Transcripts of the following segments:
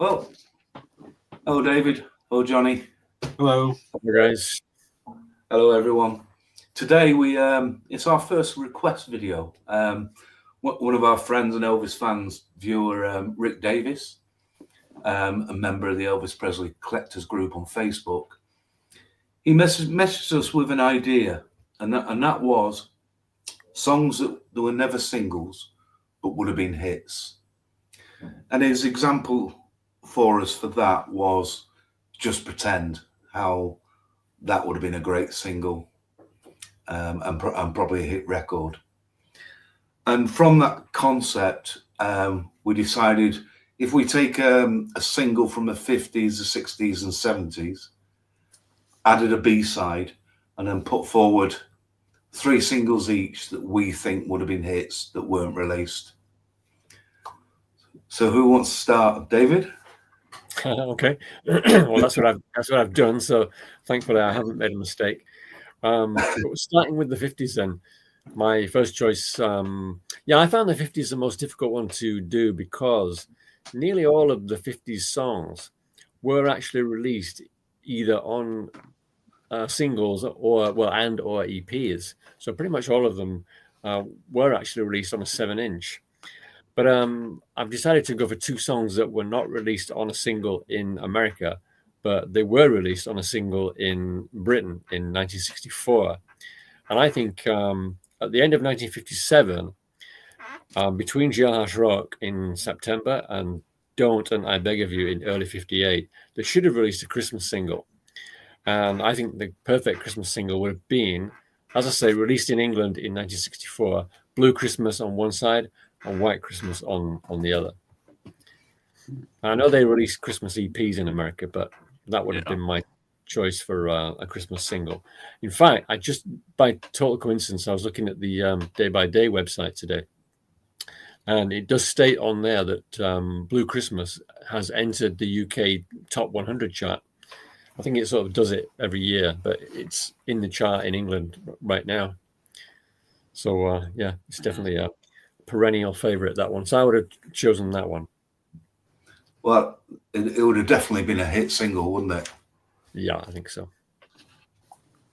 Well, hello, David. Hello, Johnny. Hello. Hey guys. Hello, everyone. Today it's our first request video. One of our friends and Elvis fans, viewer Ric Davis, a member of the Elvis Presley collectors group on Facebook, he messaged us with an idea, and that was songs that were never singles but would have been hits. And his example for us for that was Just Pretend, how that would have been a great single and probably a hit record. And from that concept, we decided if we take a single from the 50s, the 60s and 70s, added a B-side, and then put forward 3 singles each that we think would have been hits that weren't released. So who wants to start? David? Okay. Well, that's what I've done. So thankfully, I haven't made a mistake. But starting with the 50s, then my first choice. I found the 50s the most difficult one to do because nearly all of the 50s songs were actually released either on singles or EPs. So pretty much all of them were actually released on a 7-inch. But I've decided to go for 2 songs that were not released on a single in America, but they were released on a single in Britain in 1964. And I think at the end of 1957, between Jailhouse Rock in September and Don't and I Beg of You in early 58, they should have released a Christmas single. And I think the perfect Christmas single would have been, as I say, released in England in 1964, Blue Christmas on one side and White Christmas on the other. I know they released Christmas EPs in America, but that would have been my choice for a Christmas single. In fact, I just, by total coincidence, I was looking at the Day by Day website today, and it does state on there that Blue Christmas has entered the UK top 100 chart. I think it sort of does it every year, but it's in the chart in England right now. So, it's definitely a perennial favorite, that one. So I would have chosen that one. Well, it would have definitely been a hit single, wouldn't it? Yeah, I think so.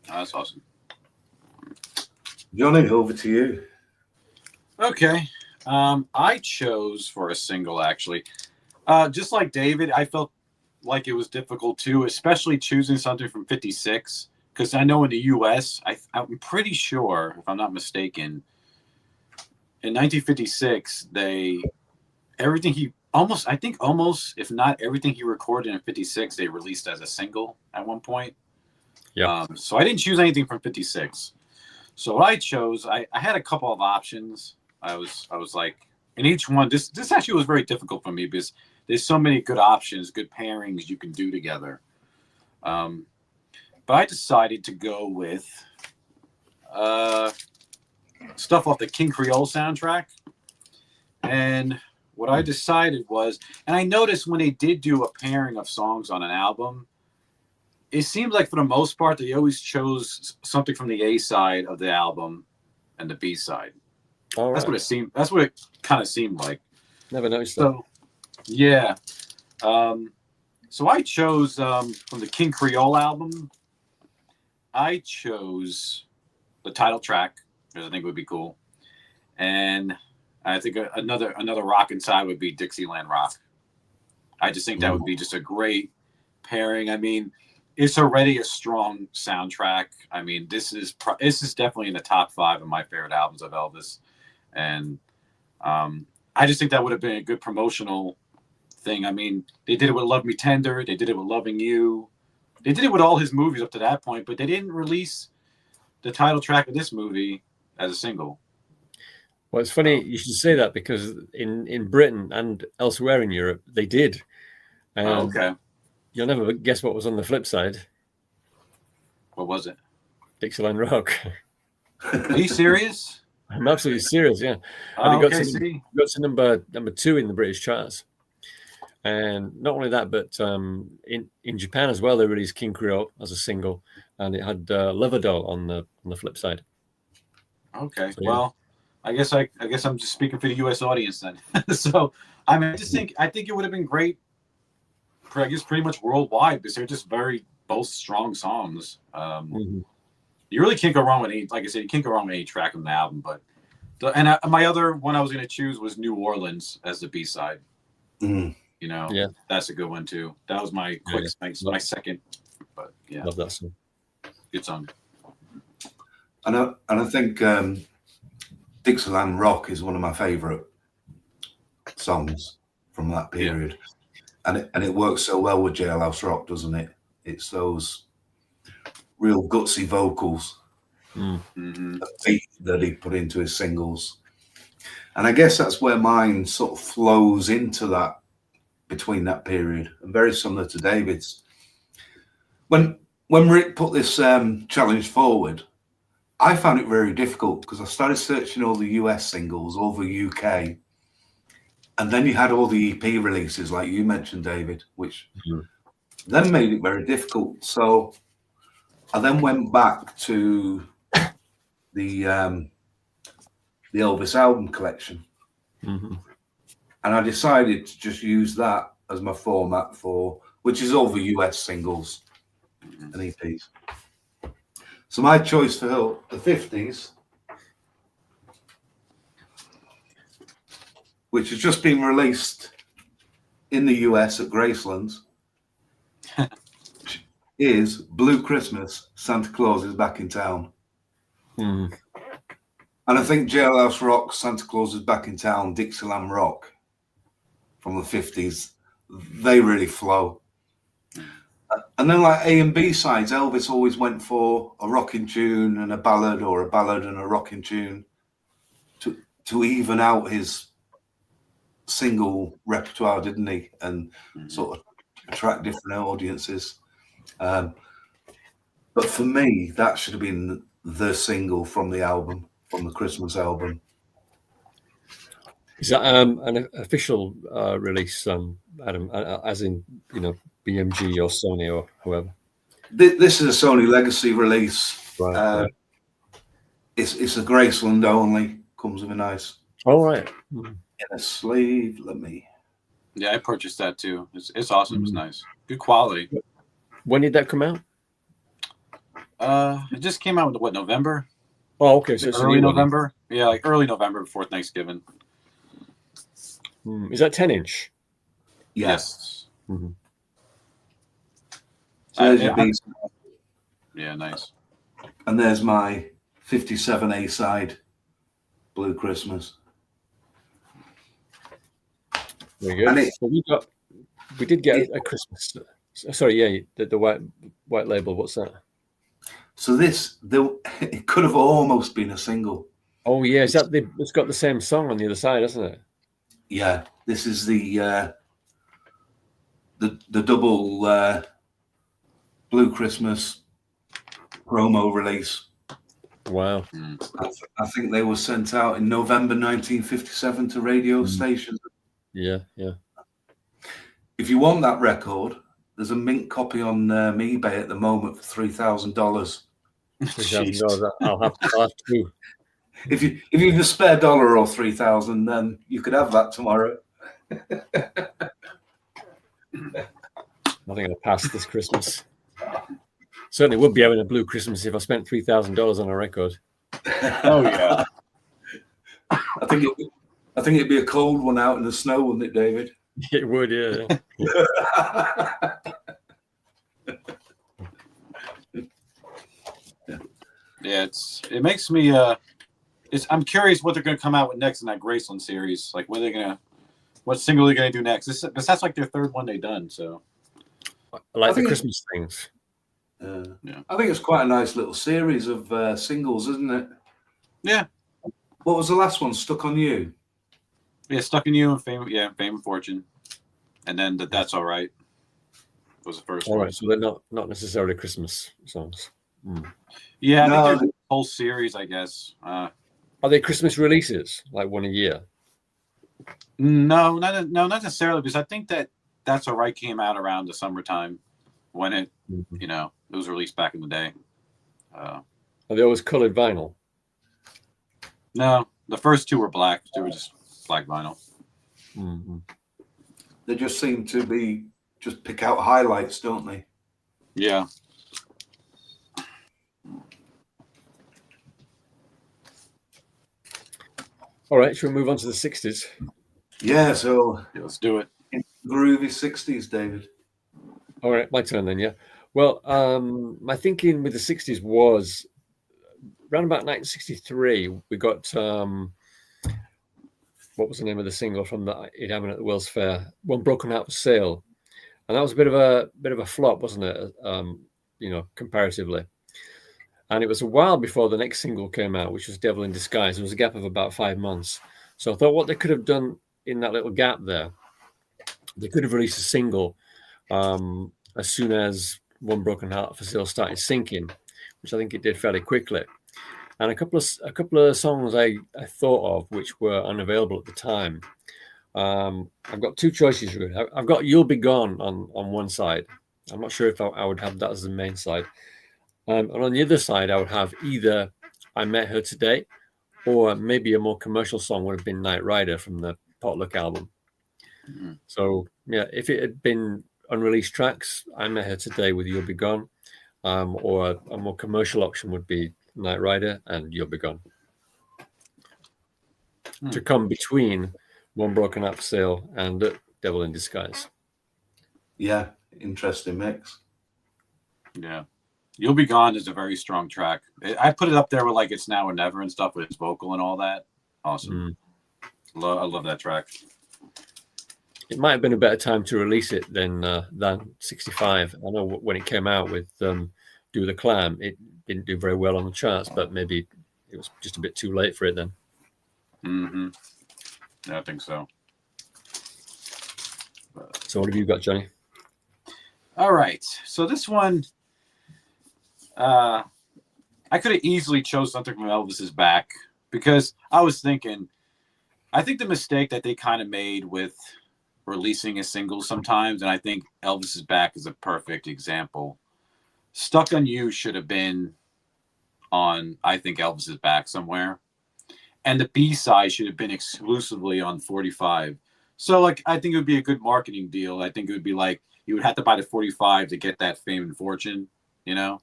That's awesome. Johnny, over to you. Okay. I chose for a single, actually. Just like David, I felt like it was difficult too, especially choosing something from 56, because I know in the US, I'm pretty sure, if I'm not mistaken, in 1956, almost, if not everything he recorded in 56, they released as a single at one point. Yeah. So I didn't choose anything from 56. So what I chose, I had a couple of options. I was like, in each one, this actually was very difficult for me because there's so many good options, good pairings you can do together. But I decided to go with stuff off the King Creole soundtrack. And what I decided was, and I noticed when they did do a pairing of songs on an album, it seems like for the most part, they always chose something from the A side of the album and the B side. All That's right. what it seemed. That's what it kind of seemed like. Never noticed that. So, yeah. So I chose from the King Creole album. I chose the title track because I think it would be cool, and I think another rock inside would be Dixieland Rock. I just think that would be just a great pairing. I mean, it's already a strong soundtrack. I mean, this is definitely in the top 5 of my favorite albums of Elvis, and I just think that would have been a good promotional thing. I mean, they did it with Love Me Tender, they did it with Loving You, they did it with all his movies up to that point, but they didn't release the title track of this movie as a single. Well, it's funny you should say that because in Britain and elsewhere in Europe, they did. And okay. You'll never guess what was on the flip side. What was it? Dixieland Rock. Are you serious? I'm absolutely serious, yeah. And it got to number 2 in the British charts. And not only that, but in Japan as well, they released King Creole as a single, and it had Lover Doll on the flip side. Okay, so, well, I guess I'm just speaking for the U.S. audience then. So I mean, I think it would have been great I guess pretty much worldwide because they're just both strong songs. You really can't go wrong with any. Like I said, you can't go wrong with any track on the album. But my other one I was going to choose was New Orleans as the B-side. Mm. You know, Yeah, that's a good one too. That was my my second. But yeah, love that song. Good song. And I think Dixieland Rock is one of my favourite songs from that period, and it works so well with Jailhouse Rock, doesn't it? It's those real gutsy vocals that he put into his singles, and I guess that's where mine sort of flows into that between that period, and very similar to David's. When Rick put this challenge forward, I found it very difficult because I started searching all the US singles over UK, and then you had all the EP releases, like you mentioned, David, which then made it very difficult. So I then went back to the Elvis album collection, and I decided to just use that as my format which is all the US singles and EPs. So my choice for the 50s, which has just been released in the US at Graceland's, is Blue Christmas, Santa Claus is Back in Town. And I think Jailhouse Rock, Santa Claus is Back in Town, Dixieland Rock from the 50s, they really flow. And then like A and B sides, Elvis always went for a rocking tune and a ballad, or a ballad and a rocking tune to even out his single repertoire, didn't he? And sort of attract different audiences. But for me, that should have been the single from the album, from the Christmas album. Is that an official release, Adam? As in, BMG or Sony or whoever? This is a Sony Legacy release. Right. It's a Graceland only. Comes with a nice. All right. In a sleeve. Yeah, I purchased that too. It's awesome. It's nice. Good quality. When did that come out? It just came out in November? Oh, okay. So early November. Yeah, like early November before Thanksgiving. Is that 10-inch? Yes. So there's your B. Yeah, nice. And there's my 57 A side, Blue Christmas. Very good. So we did get a Christmas. Sorry, the white label. What's that? So it could have almost been a single. Oh yeah, it's got the same song on the other side, hasn't it? Yeah, this is the double Blue Christmas promo release. Wow. I think they were sent out in November 1957 to radio stations. Yeah. If you want that record, there's a mint copy on eBay at the moment for $3,000. $3,000. I'll have to. If you've a spare dollar or $3,000, then you could have that tomorrow. Nothing gonna pass this Christmas. Certainly would be having a Blue Christmas if I spent $3,000 on a record. Oh yeah. I think it'd be a cold one out in the snow, wouldn't it, David? It would, yeah. Yeah, it makes me I'm curious what they're gonna come out with next in that Graceland series. Like what single they're gonna do next. This that's like their third one they've done, so I like the Christmas things. Yeah. I think it's quite a nice little series of singles, isn't it? Yeah. What was the last one? Stuck on You? Yeah, Stuck in You and Fame and Fortune. And then That's All Right was the first one. All right, so they're not necessarily Christmas songs. Yeah, I think there's a whole series, I guess. Are they Christmas releases, like one a year? No, not necessarily, because I think That's All Right came out around the summertime when it, it was released back in the day. Are they always colored vinyl? No, the first two were black. They were just black vinyl. They just seem to be just pick out highlights, don't they? Yeah. All right, should we move on to the 60s? Yeah, so Yeah, let's do it. groovy 60s, David. All right, my turn then, yeah. Well, my thinking with the 60s was around about 1963, we got, what was the name of the single from it happened at the World's Fair? One Broken Out for Sale. And that was a bit of a flop, wasn't it? Comparatively. And it was a while before the next single came out, which was Devil in Disguise. There was a gap of about 5 months. So I thought what they could have done in that little gap there, they could have released a single as soon as One Broken Heart for Sale started sinking, which I think it did fairly quickly. And a couple of songs I thought of which were unavailable at the time. I've got two choices really. I've got You'll Be Gone on one side. I'm not sure if I would have that as the main side. And on the other side, I would have either I Met Her Today, or maybe a more commercial song would have been Night Rider from the Potluck album. Mm-hmm. So, yeah, if it had been unreleased tracks, I Met Her Today with You'll Be Gone, or a more commercial option would be Night Rider and You'll Be Gone. To come between One Broken Up for Sale and Devil in Disguise. Yeah, interesting mix. Yeah. You'll Be Gone is a very strong track. I put it up there with like It's Now or Never and stuff with its vocal and all that. Awesome. I love that track. It might have been a better time to release it than 65. I know when it came out with Do the Clam, it didn't do very well on the charts, but maybe it was just a bit too late for it then. Mm-hmm. Yeah, I think so. So what have you got, Johnny? All right. So this one, I could have easily chose something from Elvis's Back, because I was thinking, I think the mistake that they kind of made with releasing a single sometimes, and I think Elvis's Back is a perfect example. Stuck on You should have been on, I think, Elvis's Back somewhere. And the B-side should have been exclusively on 45. So, like, I think it would be a good marketing deal. I think it would be like, you would have to buy the 45 to get that fame and fortune, you know?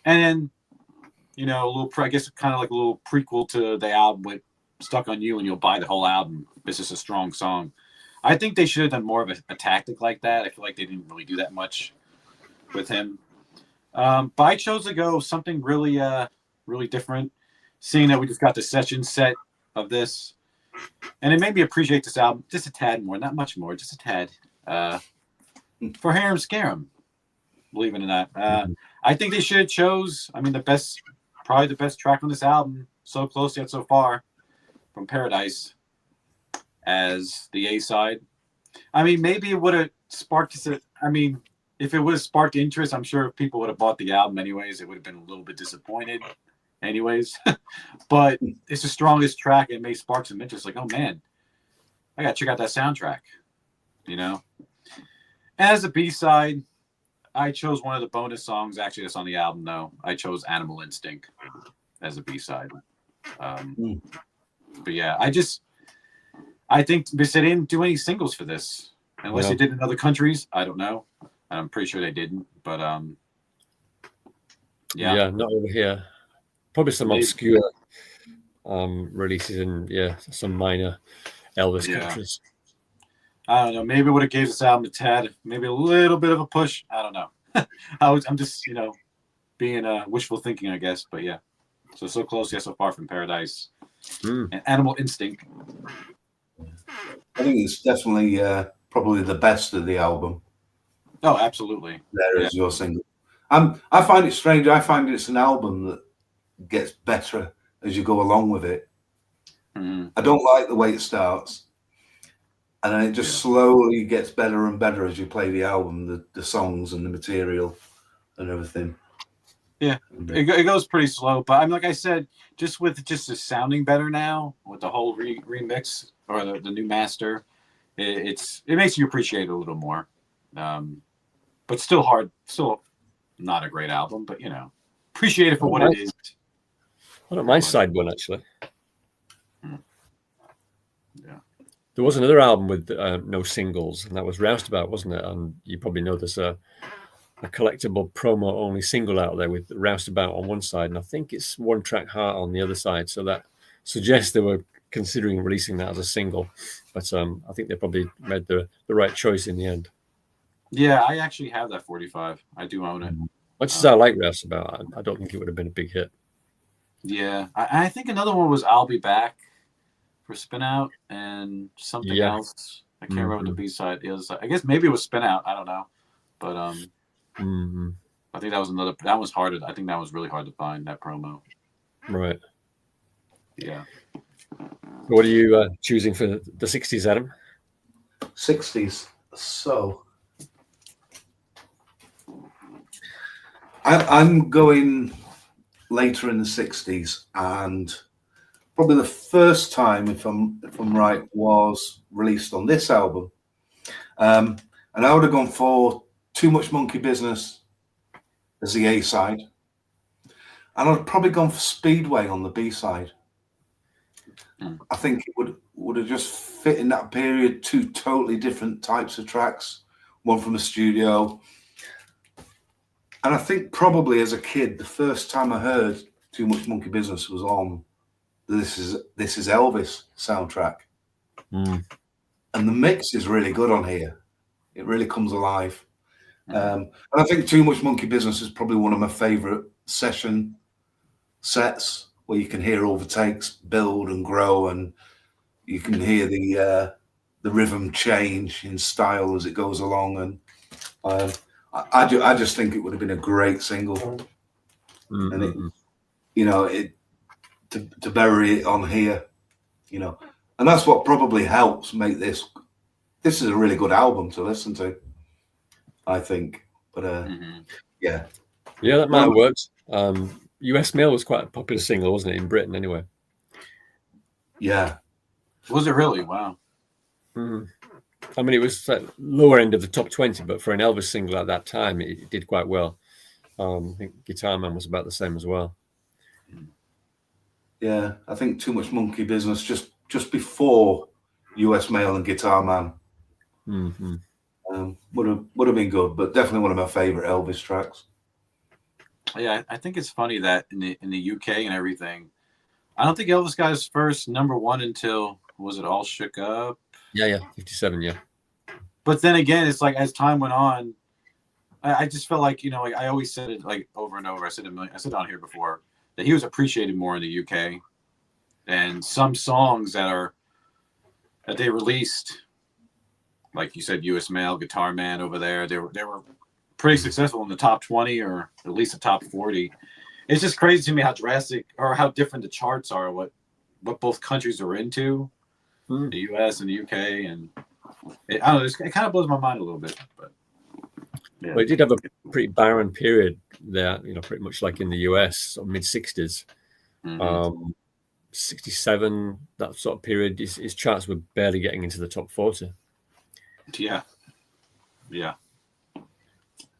And then, you know, a little, I guess kind of like a little prequel to the album with Stuck on You, and you'll buy the whole album. It's just a strong song. I think they should have done more of a tactic like that. I feel like they didn't really do that much with him. But I chose to go something really, really different, seeing that we just got the session set of this. And it made me appreciate this album just a tad more, not much more, just a tad. For Harem Scarum, believe it or not. I think they should have chose, probably the best track on this album, So Close Yet So Far, from Paradise, as the A-side. I mean, maybe it would have sparked if it would have sparked interest, I'm sure if people would have bought the album anyways, it would have been a little bit disappointed anyways. But it's the strongest track. It may spark some interest, like, oh man, I gotta check out that soundtrack, you know? As a B-side, I chose one of the bonus songs, actually that's on the album though. I chose Animal Instinct as a B-side. But yeah, I think because they didn't do any singles for this. Unless they did in other countries. I don't know. I'm pretty sure they didn't. But yeah, not over here. Probably some obscure releases in some minor Elvis countries. I don't know. Maybe it would have gave this album a tad, maybe a little bit of a push. I don't know. I'm just, being wishful thinking, I guess. But yeah. So close, yet so far from Paradise. And Animal Instinct. I think it's definitely probably the best of the album. Oh, absolutely. There is your single. I find it strange. I find it's an album that gets better as you go along with it. I don't like the way it starts, and then it just slowly gets better and better as you play the album, the songs and the material and everything. Yeah, it goes pretty slow, but like I said, just the sounding better now with the whole remix or the new master, it makes you appreciate it a little more. But still not a great album, but appreciate it for what it is. I don't mind side one actually. Yeah. there was another album with no singles, and that was Roustabout, wasn't it? And you probably know there's a collectible promo only single out there with Roustabout on one side, and I think it's One Track Heart on the other side. So that suggests they were considering releasing that as a single, but I think they probably made the right choice in the end. Yeah, I actually have that 45. I do own it. Much as I like Roustabout, I don't think it would have been a big hit. Yeah, I think another one was I'll Be Back for Spin Out and something else. I can't remember the B-side is. I guess maybe it was Spin Out. I don't know, but I think that was another. That was hard. I think that was really hard to find, that promo. Right. Yeah. What are you choosing for the 60s, Adam? 60s. So I'm going later in the 60s, and probably the first time, if I'm right, was released on this album. And I would have gone for Too Much Monkey Business as the A side, and I'd probably gone for Speedway on the B side. I think it would have just fit in that period. Two totally different types of tracks, one from the studio. And I think probably as a kid, the first time I heard Too Much Monkey Business was on This Is Elvis soundtrack. And the mix is really good on here. It really comes alive. And I think Too Much Monkey Business is probably one of my favorite session sets, where you can hear all the takes build and grow, and you can hear the rhythm change in style as it goes along. And I just think it would have been a great single. And it, you know, to bury it on here, you know, and that's what probably helps make this. This is a really good album to listen to, I think. But yeah, that might have worked. US Mail was quite a popular single, wasn't it, in Britain anyway? Yeah. Was it really? Wow. I mean, it was like lower end of the top 20, but for an Elvis single at that time, it did quite well. I think Guitar Man was about the same as well. Yeah, I think Too Much Monkey Business just before US Mail and Guitar Man would have been good, but definitely one of my favorite Elvis tracks. Yeah, I think it's funny that in the UK and everything, I don't think Elvis got his first #1 until, was it All Shook Up? Yeah, 57, yeah. But then again, it's like as time went on, I just felt like, you know, like I always said it like over and over. I said it on here before that he was appreciated more in the UK, and some songs that they released, like you said, US Mail, Guitar Man over there, they were pretty successful in the top 20 or at least the top 40. It's just crazy to me how drastic or how different the charts are, what both countries are into, the US and the UK, and I don't know, it kind of blows my mind a little bit. But yeah. Well, it did have a pretty barren period there, you know, pretty much like in the US, mid 60s. 67, that sort of period, his charts were barely getting into the top 40. Yeah,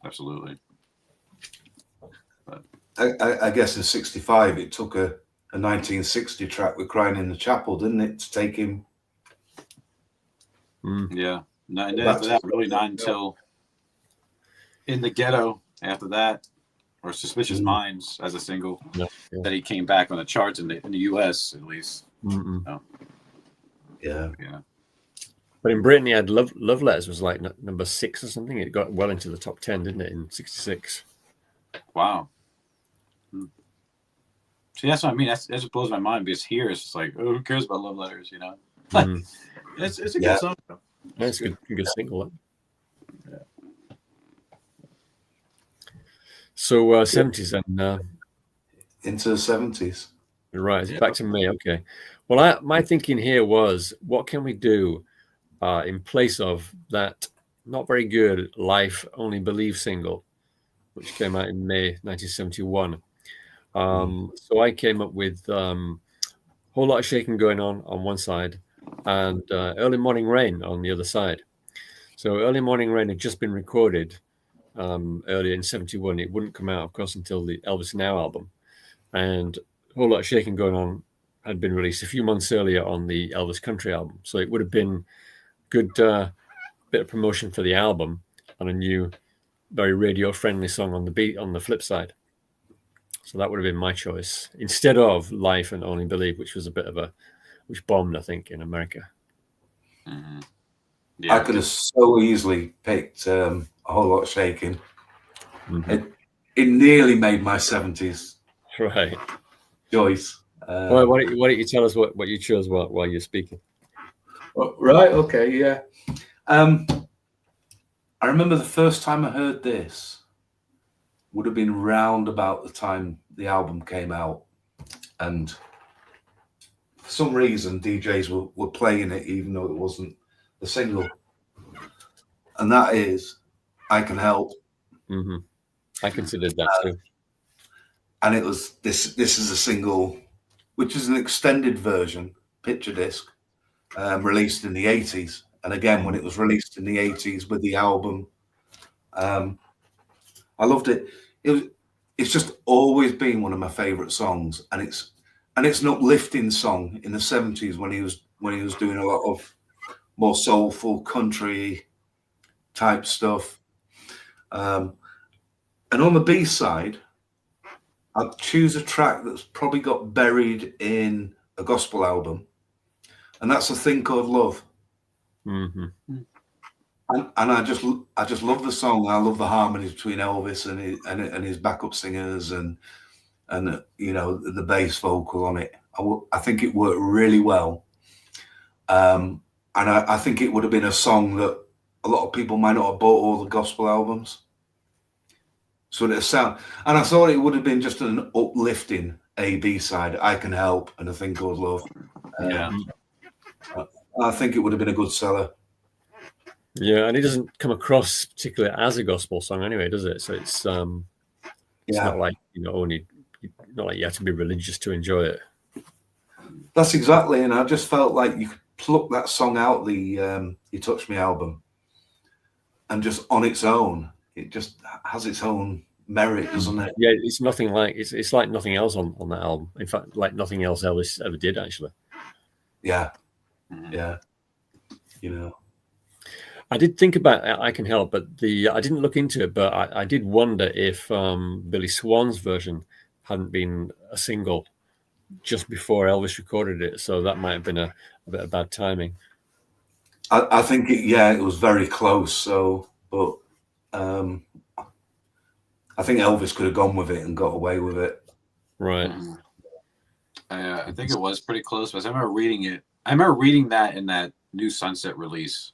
absolutely. But I guess in 65 it took a 1960 track with Crying in the Chapel, didn't it, to take him? Yeah, after that, really not until In the Ghetto after that, or Suspicious Minds as a single, that he came back on the charts in the US at least. Yeah. But in Britain, he had Love Letters was like number 6 or something. It got well into the top 10, didn't it, in 66? Wow. See, that's what I mean. That's what blows my mind, because here it's just like, oh, who cares about Love Letters, you know? It's a good song, though. That's a good single. Yeah. So 70s then. Into the 70s. Right, back to me. Okay. Well, my thinking here was, what can we do in place of that not very good Life Only Believe single, which came out in May 1971. So I came up with Whole Lot of Shaking Going On one side, and Early Morning Rain on the other side. So Early Morning Rain had just been recorded earlier in 71. It wouldn't come out, of course, until the Elvis Now album. And Whole Lot of Shaking Going On had been released a few months earlier on the Elvis Country album. So it would have been good bit of promotion for the album and a new, very radio-friendly song on the flip side. So that would have been my choice instead of Life and Only Believe, which was which bombed, I think, in America. Mm-hmm. Yeah. I could have so easily picked A Whole Lot of Shaking. Mm-hmm. It nearly made my 70s Right. choice. Well, why don't you tell us what you chose while you're speaking? Right. Okay. Yeah. I remember the first time I heard this would have been round about the time the album came out, and for some reason DJs were playing it even though it wasn't the single, and that is I Can Help. Mm-hmm. I considered that too. And it was this is a single, which is an extended version, picture disc, released in the 80s. And again, when it was released in the 80s with the album, I loved it. It's just always been one of my favorite songs, and it's an uplifting song in the 70s when he was doing a lot of more soulful country type stuff. And on the B side, I'd choose a track that's probably got buried in a gospel album, and that's A Thing Called Love. Mm-hmm. And I just love the song. I love the harmonies between Elvis and his backup singers and you know, the bass vocal on it. I think it worked really well. And I think it would have been a song that a lot of people might not have bought all the gospel albums. So it sound, and I thought it would have been just an uplifting A/B side. I Can Help and A Thing Called Love. Yeah. I think it would have been a good seller. Yeah, and it doesn't come across particularly as a gospel song anyway, does it? So it's not like, you know, not like you have to be religious to enjoy it. That's exactly, and I just felt like you could pluck that song out the You Touch Me album, and just on its own, it just has its own merit, doesn't it? Yeah, it's nothing like it's like nothing else on that album. In fact, like nothing else Elvis ever did, actually. Yeah, you know. I did think about I Can Help, but I didn't look into it, but I did wonder if Billy Swan's version hadn't been a single just before Elvis recorded it, so that might have been a bit of bad timing. I think it was very close. So, but I think Elvis could have gone with it and got away with it. Right. I think it was pretty close, but I remember reading it. I remember reading that in that new Sunset release.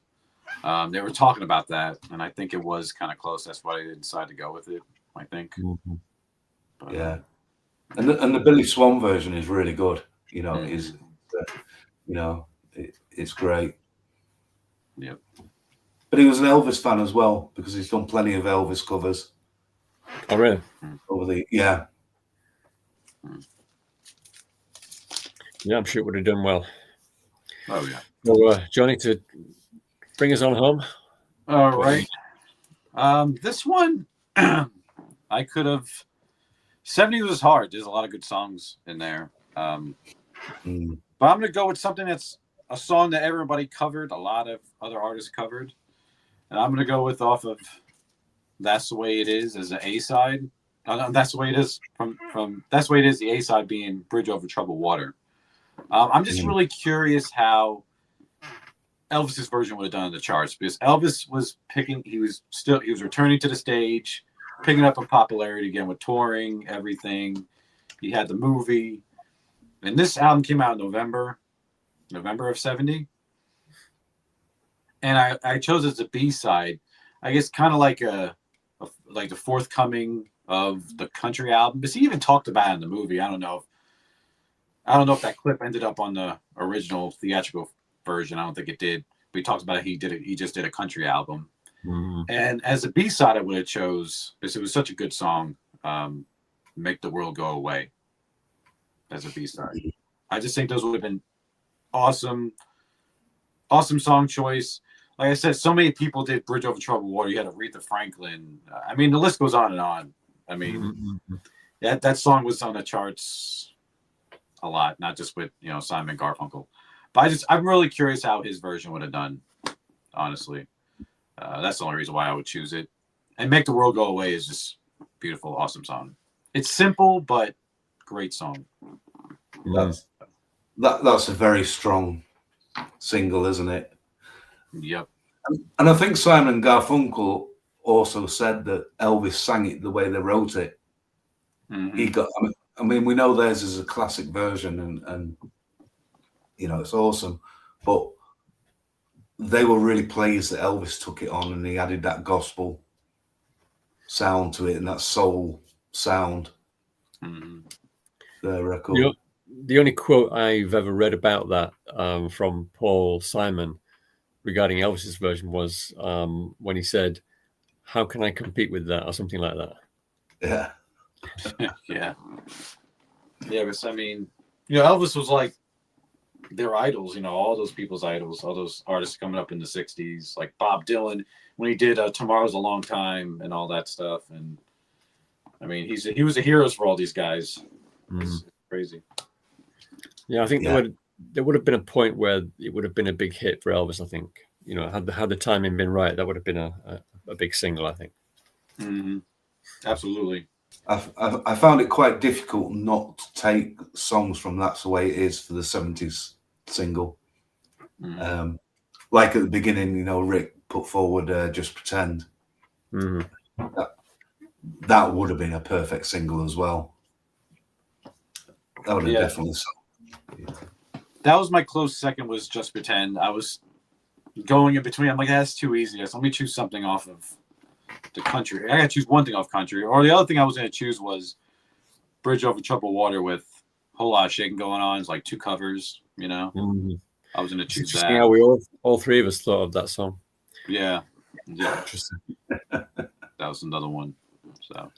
They were talking about that, and I think it was kind of close. That's why they decided to go with it, I think. Mm-hmm. But, yeah. And the Billy Swan version is really good. You know, it's great. Yep. But he was an Elvis fan as well, because he's done plenty of Elvis covers. Oh, really? Yeah, I'm sure it would have done well. Oh yeah. So, Johnny, to bring us on home. All right. This one, I could have. 70s was hard. There's a lot of good songs in there. But I'm going to go with something that's a song that everybody covered, a lot of other artists covered. And I'm going to go with off of That's the Way It Is as an A-side. That's the Way It Is from That's the Way It Is, the A-side being Bridge Over Troubled Water. I'm just really curious how Elvis's version would have done in the charts, because Elvis was he was returning to the stage, picking up in popularity again with touring, everything. He had the movie, and this album came out in November of 70. And I chose as a B-side, I guess kind of like like the forthcoming of the country album, because he even talked about it in the movie. I don't know if that clip ended up on the original theatrical version. I don't think it did. But he talks about it. He just did a country album. Mm-hmm. And as a B-side, I would have chose, because it was such a good song, Make the World Go Away as a B-side. I just think those would have been awesome song choice. Like I said, so many people did Bridge Over Troubled Water. You had Aretha Franklin. I mean, the list goes on and on. I mean, that song was on the charts a lot, not just with Simon Garfunkel. But I'm really curious how his version would have done. Honestly, that's the only reason why I would choose it. And "Make the World Go Away" is just beautiful, awesome song. It's simple but great song. That's a very strong single, isn't it? Yep. And I think Simon Garfunkel also said that Elvis sang it the way they wrote it. Mm-hmm. He got. I mean, we know theirs is a classic version, and it's awesome. But they were really pleased that Elvis took it on, and he added that gospel sound to it and that soul sound. Mm-hmm. The record. The only quote I've ever read about that from Paul Simon regarding Elvis's version was when he said, "How can I compete with that?" or something like that. Yeah. Yeah. Because I mean, Elvis was like their idols. All those people's idols, all those artists coming up in the '60s, like Bob Dylan when he did "Tomorrow's a Long Time" and all that stuff. And I mean, he was a hero for all these guys. It's crazy. Yeah, I think there would have been a point where it would have been a big hit for Elvis. I think had the timing been right, that would have been a big single. I think. Mm-hmm. Absolutely. I found it quite difficult not to take songs from That's the Way It Is for the '70s single. Mm-hmm. Like at the beginning, Rick put forward "Just Pretend." Mm-hmm. That would have been a perfect single as well. That would have definitely. That was my close second. Was "Just Pretend." I was going in between. I'm like, that's too easy. So let me choose something off of the country. I got to choose one thing off country. Or the other thing I was going to choose was "Bridge Over Troubled Water" with a whole lot of shaking going on. It's like two covers. Mm-hmm. I was going to choose interesting that. how we all three of us thought of that song. Yeah. Interesting. That was another one. So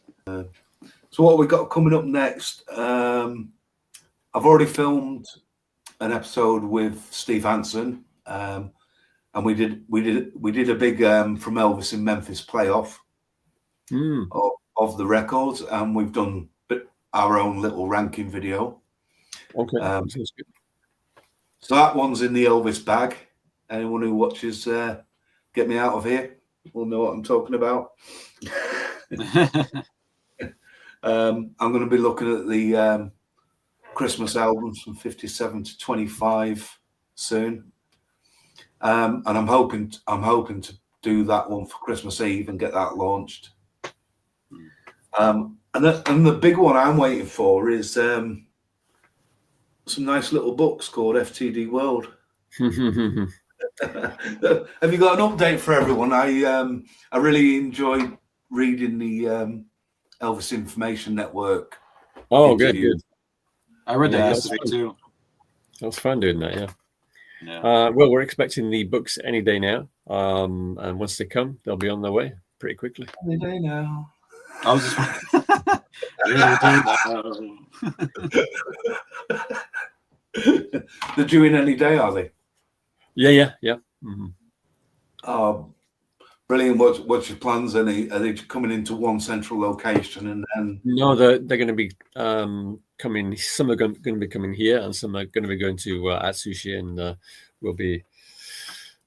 what we got coming up next? I've already filmed an episode with Steve Hansen, and we did a big From Elvis in Memphis playoff of the records, and we've done our own little ranking video. Okay, sounds good. So that one's in the Elvis bag. Anyone who watches Get Me Out of Here will know what I'm talking about. I'm going to be looking at the Christmas albums from 57 to 25 soon, and I'm hoping to do that one for Christmas Eve and get that launched. And the big one I'm waiting for is some nice little books called FTD World. Have you got an update for everyone? I really enjoyed reading the Elvis Information Network. Oh, interview. good. I read that yesterday too. That was fun doing that. Yeah. Yeah. Well, we're expecting the books any day now, and once they come, they'll be on their way pretty quickly. Any day now. I was just. They're due in any day, are they? Yeah. Mm-hmm. Oh, brilliant! What's your plans? Are they coming into one central location and then? No, they're going to be coming. Some are going to be coming here, and some are going to be going to Atsushi, and we'll be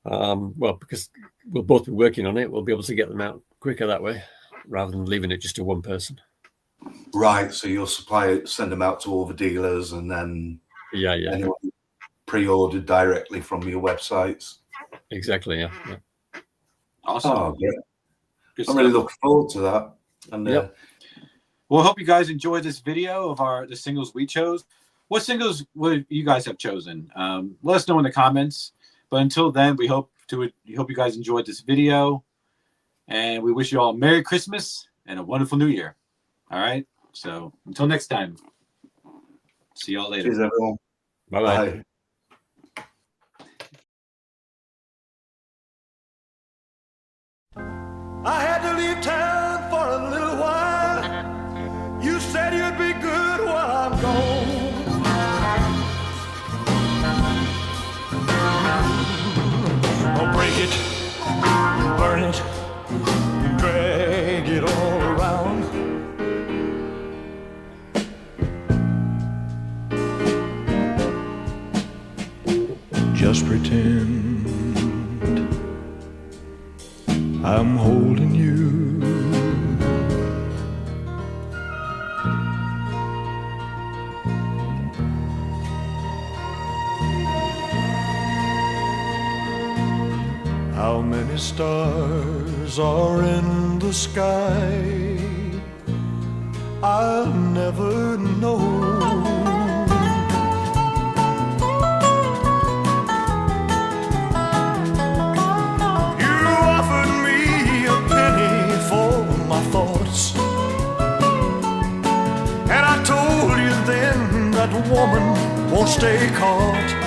because we'll both be working on it. We'll be able to get them out quicker that way, rather than leaving it just to one person. Right. So you'll send them out to all the dealers, and then anyone pre-ordered directly from your websites. Exactly. Yeah. Awesome. Oh, great. I'm really looking forward to that. And well, I hope you guys enjoyed this video of the singles we chose. What singles would you guys have chosen? Let us know in the comments. But until then, we hope you guys enjoyed this video, and we wish you all a Merry Christmas and a wonderful New Year. All right. So until next time, see y'all later. Cheers, everyone. Bye-bye. Bye. I had to leave town for a little while. You said you'd be good while I'm gone. I'll break it, burn it, drag it all around. I'm holding you. How many stars are in the sky? I'll never know. You offered me a penny for my thoughts, and I told you then that woman won't stay caught.